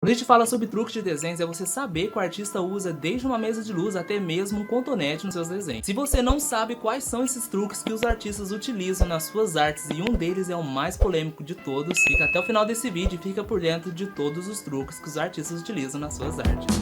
Quando a gente fala sobre truques de desenhos, é você saber que o artista usa desde uma mesa de luz até mesmo um cotonete nos seus desenhos. Se você não sabe quais são esses truques que os artistas utilizam nas suas artes, e um deles é o mais polêmico de todos, fica até o final desse vídeo e fica por dentro de todos os truques que os artistas utilizam nas suas artes.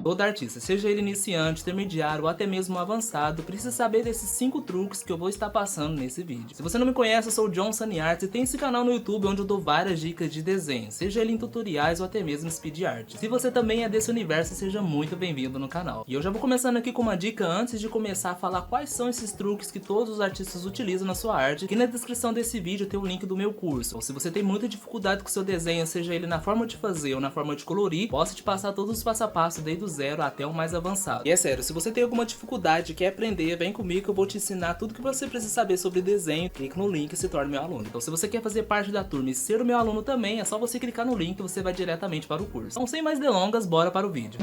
Todo artista, seja ele iniciante, intermediário ou até mesmo avançado, precisa saber desses 5 truques que eu vou estar passando nesse vídeo. Se você não me conhece, eu sou o John Sunny Arts e tem esse canal no YouTube onde eu dou várias dicas de desenho, seja ele em tutoriais ou até mesmo speed art. Se você também é desse universo, seja muito bem-vindo no canal. E eu já vou começando aqui com uma dica antes de começar a falar quais são esses truques que todos os artistas utilizam na sua arte. Aqui na descrição desse vídeo tem o link do meu curso. Ou se você tem muita dificuldade com o seu desenho, seja ele na forma de fazer ou na forma de colorir, posso te passar todos os passo a passo desde o zero até o mais avançado. E é sério, se você tem alguma dificuldade e quer aprender, vem comigo que eu vou te ensinar tudo que você precisa saber sobre desenho. Clique no link e se torne meu aluno. Então se você quer fazer parte da turma e ser o meu aluno também, é só você clicar no link e você vai diretamente para o curso. Então sem mais delongas, bora para o vídeo.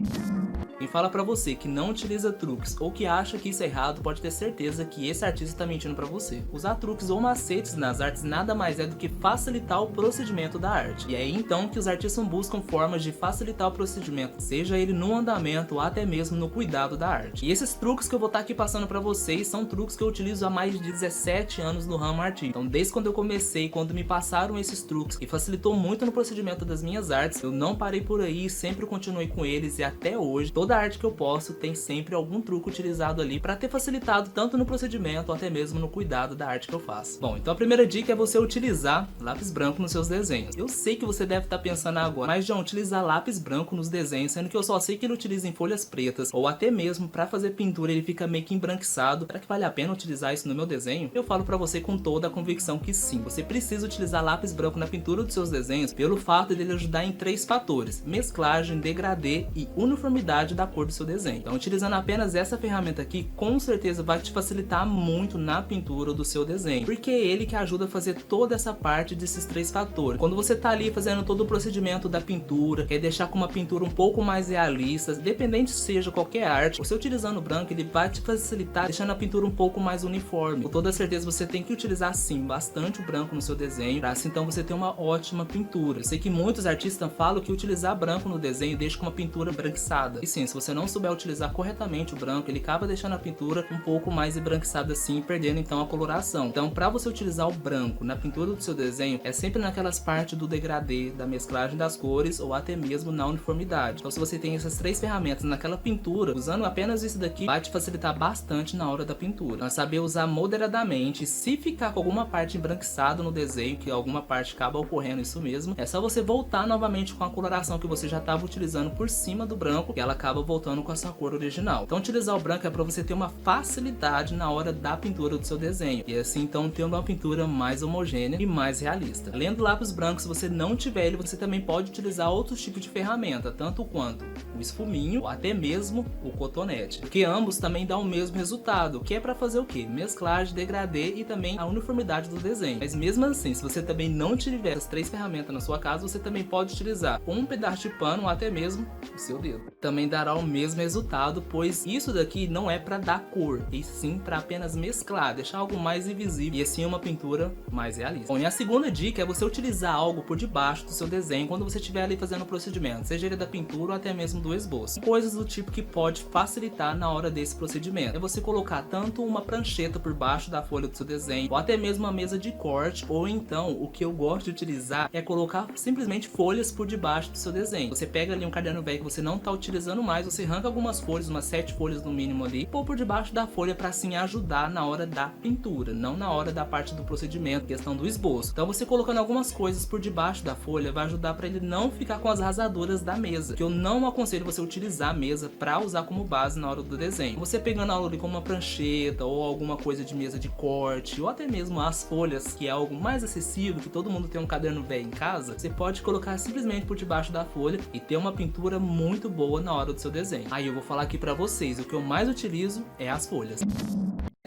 Quem fala pra você que não utiliza truques ou que acha que isso é errado, pode ter certeza que esse artista tá mentindo pra você. Usar truques ou macetes nas artes nada mais é do que facilitar o procedimento da arte. E é aí então que os artistas buscam formas de facilitar o procedimento, seja ele no andamento ou até mesmo no cuidado da arte. E esses truques que eu vou estar aqui passando pra vocês são truques que eu utilizo há mais de 17 anos no ramo artístico. Então desde quando eu comecei, quando me passaram esses truques que facilitou muito no procedimento das minhas artes, eu não parei por aí, sempre continuei com eles e até hoje, toda arte que eu posto tem sempre algum truque utilizado ali para ter facilitado tanto no procedimento ou até mesmo no cuidado da arte que eu faço. Bom, então a primeira dica é você utilizar lápis branco nos seus desenhos. Eu sei que você deve estar pensando agora, mas John, utilizar lápis branco nos desenhos, sendo que eu só sei que ele utiliza em folhas pretas ou até mesmo para fazer pintura ele fica meio que embranquiçado. Será que vale a pena utilizar isso no meu desenho? Eu falo para você com toda a convicção que sim. Você precisa utilizar lápis branco na pintura dos seus desenhos pelo fato dele ajudar em 3 fatores: mesclagem, degradê e uniformidade da cor do seu desenho. Então, utilizando apenas essa ferramenta aqui, com certeza vai te facilitar muito na pintura do seu desenho, porque é ele que ajuda a fazer toda essa parte desses 3 fatores. Quando você tá ali fazendo todo o procedimento da pintura, quer deixar com uma pintura um pouco mais realista, dependente seja qualquer arte, você utilizando o branco, ele vai te facilitar, deixando a pintura um pouco mais uniforme. Com toda certeza você tem que utilizar sim bastante o branco no seu desenho, para assim então você ter uma ótima pintura. Eu sei que muitos artistas falam que utilizar branco no desenho deixa com uma pintura branquiçada. E sim, se você não souber utilizar corretamente o branco, ele acaba deixando a pintura um pouco mais embranquiçada assim, perdendo então a coloração. Então, para você utilizar o branco na pintura do seu desenho, é sempre naquelas partes do degradê, da mesclagem das cores ou até mesmo na uniformidade. Então, se você tem essas 3 ferramentas naquela pintura, usando apenas isso daqui, vai te facilitar bastante na hora da pintura. Então, é saber usar moderadamente. Se ficar com alguma parte embranquiçada no desenho, que alguma parte acaba ocorrendo isso mesmo, é só você voltar novamente com a coloração que você já estava utilizando por cima do branco, e ela acaba voltando com a sua cor original. Então utilizar o branco é para você ter uma facilidade na hora da pintura do seu desenho, e assim então ter uma pintura mais homogênea e mais realista. Além do lápis branco, se você não tiver ele, você também pode utilizar outros tipos de ferramenta, tanto quanto o esfuminho ou até mesmo o cotonete, porque ambos também dão o mesmo resultado, que é para fazer o que? Mesclagem, degradê e também a uniformidade do desenho. Mas mesmo assim, se você também não tiver as 3 ferramentas na sua casa, você também pode utilizar um pedaço de pano ou até mesmo o seu dedo. Também dará o mesmo resultado, pois isso daqui não é para dar cor, e sim para apenas mesclar, deixar algo mais invisível e assim uma pintura mais realista. Bom, e a segunda dica é você utilizar algo por debaixo do seu desenho quando você estiver ali fazendo o procedimento, seja ele da pintura ou até mesmo do esboço. Coisas do tipo que pode facilitar na hora desse procedimento é você colocar tanto uma prancheta por baixo da folha do seu desenho, ou até mesmo uma mesa de corte, ou então o que eu gosto de utilizar é colocar simplesmente folhas por debaixo do seu desenho. Você pega ali um caderno velho que você não está utilizando mais, você arranca algumas folhas, umas 7 folhas no mínimo ali, pôr por debaixo da folha para assim ajudar na hora da pintura, não na hora da parte do procedimento, questão do esboço. Então você colocando algumas coisas por debaixo da folha vai ajudar para ele não ficar com as rasaduras da mesa, que eu não aconselho você utilizar a mesa para usar como base na hora do desenho. Você pegando algo ali como uma prancheta ou alguma coisa de mesa de corte, ou até mesmo as folhas, que é algo mais acessível, que todo mundo tem um caderno velho em casa, você pode colocar simplesmente por debaixo da folha e ter uma pintura muito boa na hora do seu desenho. Aí eu vou falar aqui para vocês, o que eu mais utilizo é as folhas.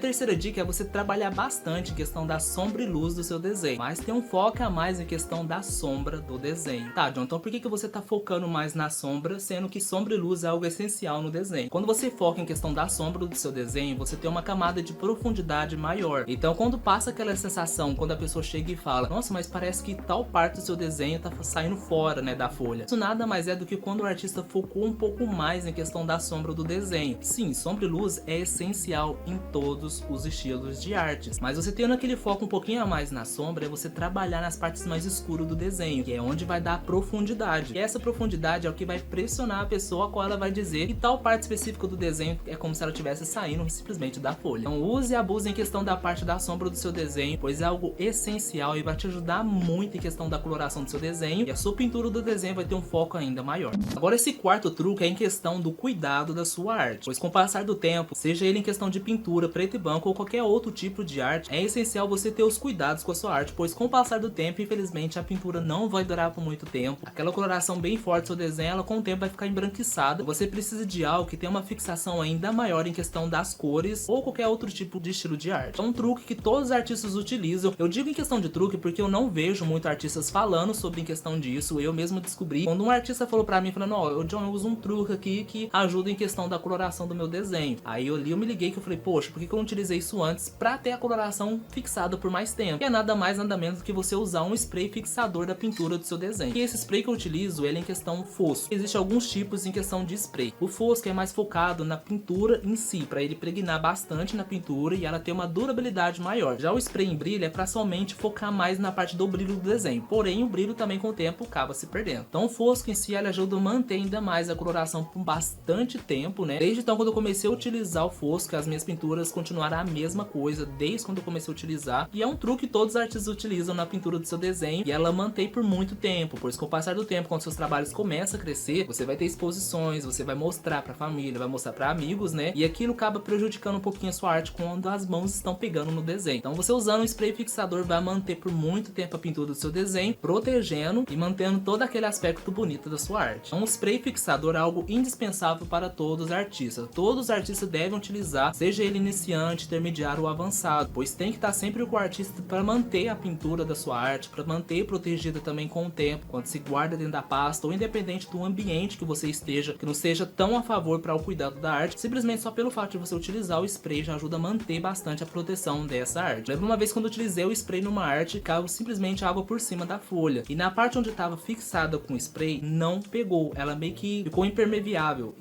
terceira dica é você trabalhar bastante em questão da sombra e luz do seu desenho, mas tem um foco a mais em questão da sombra do desenho. Tá, John, então por que você tá focando mais na sombra, sendo que sombra e luz é algo essencial no desenho? Quando você foca em questão da sombra do seu desenho, você tem uma camada de profundidade maior. Então quando passa aquela sensação, quando a pessoa chega e fala, nossa, mas parece que tal parte do seu desenho tá saindo fora, né, da folha. Isso nada mais é do que quando o artista focou um pouco mais em questão da sombra do desenho. Sim, sombra e luz é essencial em todos os estilos de artes, mas você tendo aquele foco um pouquinho a mais na sombra, é você trabalhar nas partes mais escuras do desenho, que é onde vai dar profundidade. E essa profundidade é o que vai pressionar a pessoa, a qual ela vai dizer que tal parte específica do desenho é como se ela estivesse saindo simplesmente da folha. Então use e abuse em questão da parte da sombra do seu desenho, pois é algo essencial e vai te ajudar muito em questão da coloração do seu desenho, e a sua pintura do desenho vai ter um foco ainda maior. Agora esse quarto truque é em questão do cuidado da sua arte, pois com o passar do tempo, seja ele em questão de pintura, preto e branco ou qualquer outro tipo de arte, é essencial você ter os cuidados com a sua arte, pois com o passar do tempo, infelizmente, a pintura não vai durar por muito tempo. Aquela coloração bem forte do seu desenho, ela com o tempo vai ficar embranquiçada. Você precisa de algo que tenha uma fixação ainda maior em questão das cores ou qualquer outro tipo de estilo de arte. É um truque que todos os artistas utilizam. Eu digo em questão de truque porque eu não vejo muito artistas falando sobre em questão disso. Eu mesmo descobri quando um artista falou pra mim, falando, ó, John, eu uso um truque aqui que ajuda em questão da coloração do meu desenho. Aí eu me liguei que eu falei, poxa, por que eu não utilizei isso antes pra ter a coloração fixada por mais tempo? Que é nada mais, nada menos do que você usar um spray fixador da pintura do seu desenho. E esse spray que eu utilizo, ele é em questão fosco. Existem alguns tipos em questão de spray. O fosco é mais focado na pintura em si, pra ele impregnar bastante na pintura e ela ter uma durabilidade maior. Já o spray em brilho é pra somente focar mais na parte do brilho do desenho. Porém, o brilho também com o tempo acaba se perdendo. Então o fosco em si, ele ajuda a manter ainda mais a coloração por bastante tempo, né? Desde então, quando eu comecei a utilizar o fosco, as minhas pinturas continuaram a mesma coisa, desde quando eu comecei a utilizar. E é um truque que todos os artistas utilizam na pintura do seu desenho, e ela mantém por muito tempo, pois com o passar do tempo, quando seus trabalhos começam a crescer, você vai ter exposições, você vai mostrar pra família, vai mostrar pra amigos, né? E aquilo acaba prejudicando um pouquinho a sua arte quando as mãos estão pegando no desenho. Então você usando um spray fixador vai manter por muito tempo a pintura do seu desenho, protegendo e mantendo todo aquele aspecto bonito da sua arte. Então o spray fixador é algo indispensável para todos os artistas. Todos os artistas devem utilizar, seja ele iniciante, intermediário ou avançado, pois tem que estar sempre com o artista para manter a pintura da sua arte, para manter protegida também com o tempo, quando se guarda dentro da pasta, ou independente do ambiente que você esteja, que não seja tão a favor para o cuidado da arte, simplesmente só pelo fato de você utilizar o spray já ajuda a manter bastante a proteção dessa arte. Lembro uma vez quando eu utilizei o spray numa arte, caiu simplesmente água por cima da folha, e na parte onde estava fixada com o spray, não pegou, ela meio que ficou impermeável,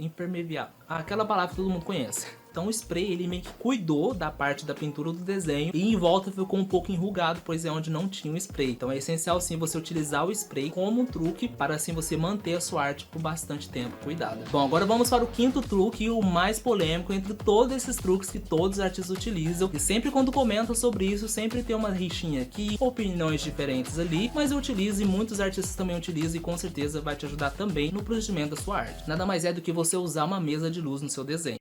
aquela palavra que todo mundo conhece. Então o spray, ele meio que cuidou da parte da pintura do desenho e em volta ficou um pouco enrugado, pois é onde não tinha o spray. Então é essencial sim você utilizar o spray como um truque para assim você manter a sua arte por bastante tempo cuidada. Bom, agora vamos para o quinto truque e o mais polêmico entre todos esses truques que todos os artistas utilizam. E sempre quando comentam sobre isso, sempre tem uma rixinha aqui, opiniões diferentes ali, mas eu utilizo e muitos artistas também utilizam e com certeza vai te ajudar também no procedimento da sua arte. Nada mais é do que você usar uma mesa de luz no seu desenho.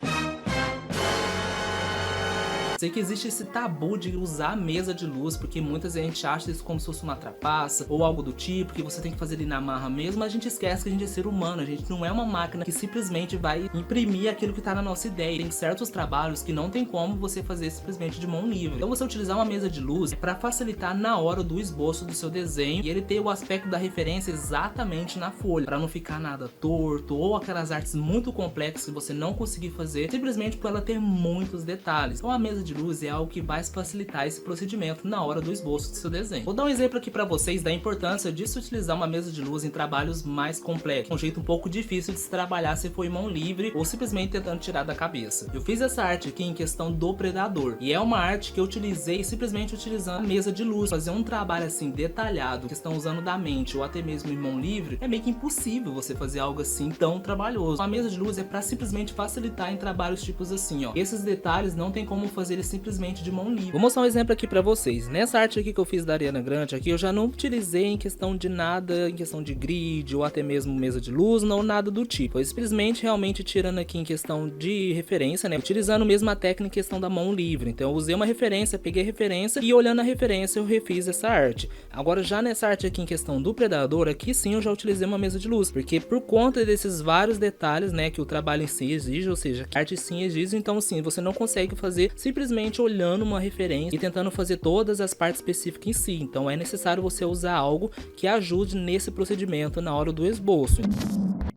Sei que existe esse tabu de usar a mesa de luz, porque muita gente acha isso como se fosse uma trapaça ou algo do tipo, que você tem que fazer ali na marra mesmo, mas a gente esquece que a gente é ser humano, a gente não é uma máquina que simplesmente vai imprimir aquilo que tá na nossa ideia. Tem certos trabalhos que não tem como você fazer simplesmente de mão livre. Então você utilizar uma mesa de luz para facilitar na hora do esboço do seu desenho e ele ter o aspecto da referência exatamente na folha, para não ficar nada torto ou aquelas artes muito complexas que você não conseguir fazer, simplesmente por ela ter muitos detalhes. Então a mesa de luz é algo que vai facilitar esse procedimento na hora do esboço do seu desenho. Vou dar um exemplo aqui para vocês da importância de se utilizar uma mesa de luz em trabalhos mais complexos, um jeito um pouco difícil de se trabalhar se for em mão livre ou simplesmente tentando tirar da cabeça. Eu fiz essa arte aqui em questão do Predador, e é uma arte que eu utilizei simplesmente utilizando a mesa de luz. Fazer um trabalho assim detalhado, que estão usando da mente ou até mesmo em mão livre, é meio que impossível você fazer algo assim tão trabalhoso. A mesa de luz é para simplesmente facilitar em trabalhos tipos assim, ó. Esses detalhes não tem como fazer eles simplesmente de mão livre. Vou mostrar um exemplo aqui pra vocês. Nessa arte aqui que eu fiz da Ariana Grande aqui, eu já não utilizei em questão de nada, em questão de grid ou até mesmo mesa de luz, não nada do tipo. Foi simplesmente realmente tirando aqui em questão de referência, né? Utilizando mesmo a técnica em questão da mão livre. Então eu usei uma referência, peguei a referência e olhando a referência eu refiz essa arte. Agora já nessa arte aqui em questão do Predador, aqui sim eu já utilizei uma mesa de luz, porque por conta desses vários detalhes, né, que o trabalho em si exige, ou seja, que a arte sim exige, então sim, você não consegue fazer simplesmente simplesmente olhando uma referência e tentando fazer todas as partes específicas em si. Então é necessário você usar algo que ajude nesse procedimento na hora do esboço.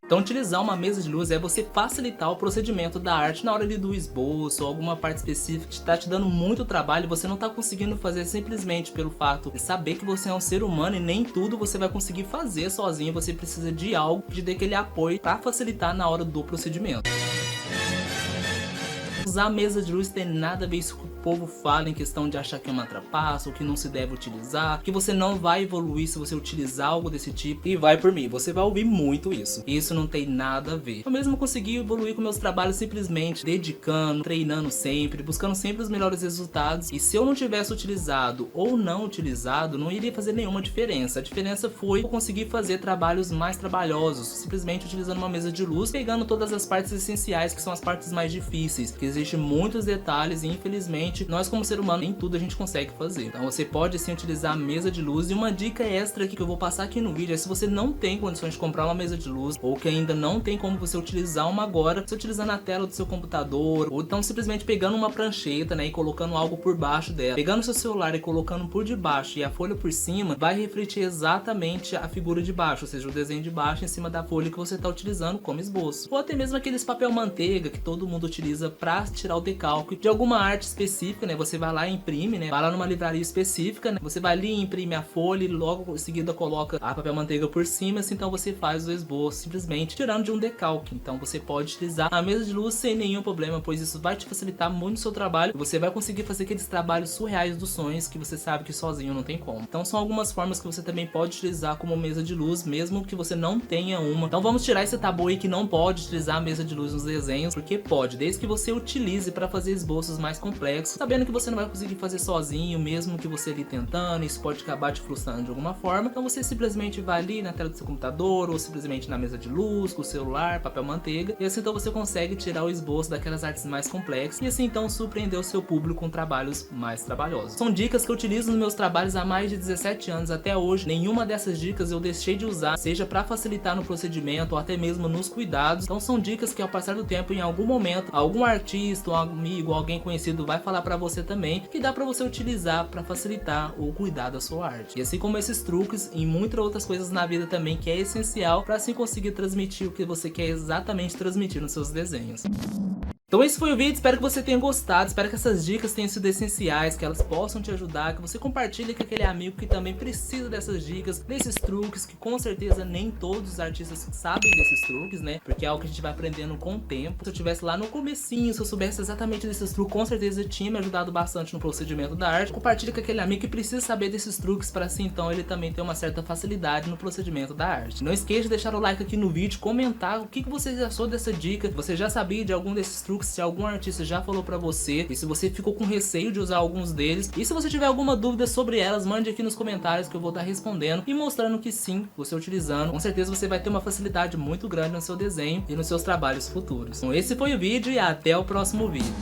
Então utilizar uma mesa de luz é você facilitar o procedimento da arte na hora do esboço ou alguma parte específica que está te dando muito trabalho e você não está conseguindo fazer simplesmente pelo fato de saber que você é um ser humano e nem tudo você vai conseguir fazer sozinho, você precisa de algo que te dê aquele apoio para facilitar na hora do procedimento. Usar a mesa de luz tem nada a ver isso que o povo fala em questão de achar que é uma trapaça ou que não se deve utilizar, que você não vai evoluir se você utilizar algo desse tipo, e vai por mim, você vai ouvir muito isso. Isso não tem nada a ver. Eu mesmo consegui evoluir com meus trabalhos simplesmente dedicando, treinando sempre, buscando sempre os melhores resultados, e se eu não tivesse utilizado ou não utilizado, não iria fazer nenhuma diferença. A diferença foi eu conseguir fazer trabalhos mais trabalhosos, simplesmente utilizando uma mesa de luz, pegando todas as partes essenciais, que são as partes mais difíceis, que existem muitos detalhes e infelizmente nós como ser humano nem tudo a gente consegue fazer. Então você pode sim utilizar a mesa de luz, e uma dica extra aqui que eu vou passar aqui no vídeo é: se você não tem condições de comprar uma mesa de luz ou que ainda não tem como você utilizar uma agora, você utilizar na tela do seu computador, ou então simplesmente pegando uma prancheta, né, e colocando algo por baixo dela, pegando seu celular e colocando por debaixo e a folha por cima, vai refletir exatamente a figura de baixo, ou seja, o desenho de baixo em cima da folha que você está utilizando como esboço. Ou até mesmo aqueles papel manteiga que todo mundo utiliza para tirar o decalque de alguma arte específica, né? Você vai lá e imprime, né? Vai lá numa livraria específica, né? Você vai ali e imprime a folha e logo em seguida coloca a papel manteiga por cima, assim, então você faz o esboço simplesmente tirando de um decalque. Então você pode utilizar a mesa de luz sem nenhum problema, pois isso vai te facilitar muito o seu trabalho. Você vai conseguir fazer aqueles trabalhos surreais dos sonhos que você sabe que sozinho não tem como. Então são algumas formas que você também pode utilizar como mesa de luz, mesmo que você não tenha uma. Então vamos tirar esse tabu aí que não pode utilizar a mesa de luz nos desenhos, porque pode, desde que você utilize para fazer esboços mais complexos, sabendo que você não vai conseguir fazer sozinho, mesmo que você ali tentando, isso pode acabar te frustrando de alguma forma. Então você simplesmente vai ali na tela do seu computador, ou simplesmente na mesa de luz, com o celular, papel manteiga, e assim então você consegue tirar o esboço daquelas artes mais complexas, e assim então surpreender o seu público com trabalhos mais trabalhosos. São dicas que eu utilizo nos meus trabalhos há mais de 17 anos até hoje. Nenhuma dessas dicas eu deixei de usar, seja para facilitar no procedimento ou até mesmo nos cuidados. Então são dicas que ao passar do tempo, em algum momento, algum artista, um amigo, alguém conhecido vai falar para você também, que dá para você utilizar para facilitar o cuidar da sua arte. E assim como esses truques e muitas outras coisas na vida também que é essencial para assim conseguir transmitir o que você quer exatamente transmitir nos seus desenhos. Então esse foi o vídeo, espero que você tenha gostado, espero que essas dicas tenham sido essenciais, que elas possam te ajudar, que você compartilhe com aquele amigo que também precisa dessas dicas, desses truques, que com certeza nem todos os artistas sabem desses truques, né? Porque é algo que a gente vai aprendendo com o tempo. Se eu tivesse lá no comecinho, se eu soubesse exatamente desses truques, com certeza tinha me ajudado bastante no procedimento da arte. Compartilhe com aquele amigo que precisa saber desses truques para assim então ele também ter uma certa facilidade no procedimento da arte. Não esqueça de deixar o like aqui no vídeo, comentar o que você já achou dessa dica, você já sabia de algum desses truques, se algum artista já falou pra você, e se você ficou com receio de usar alguns deles, e se você tiver alguma dúvida sobre elas, mande aqui nos comentários que eu vou estar respondendo e mostrando que sim, você utilizando, com certeza você vai ter uma facilidade muito grande no seu desenho e nos seus trabalhos futuros. Então esse foi o vídeo e até o próximo vídeo.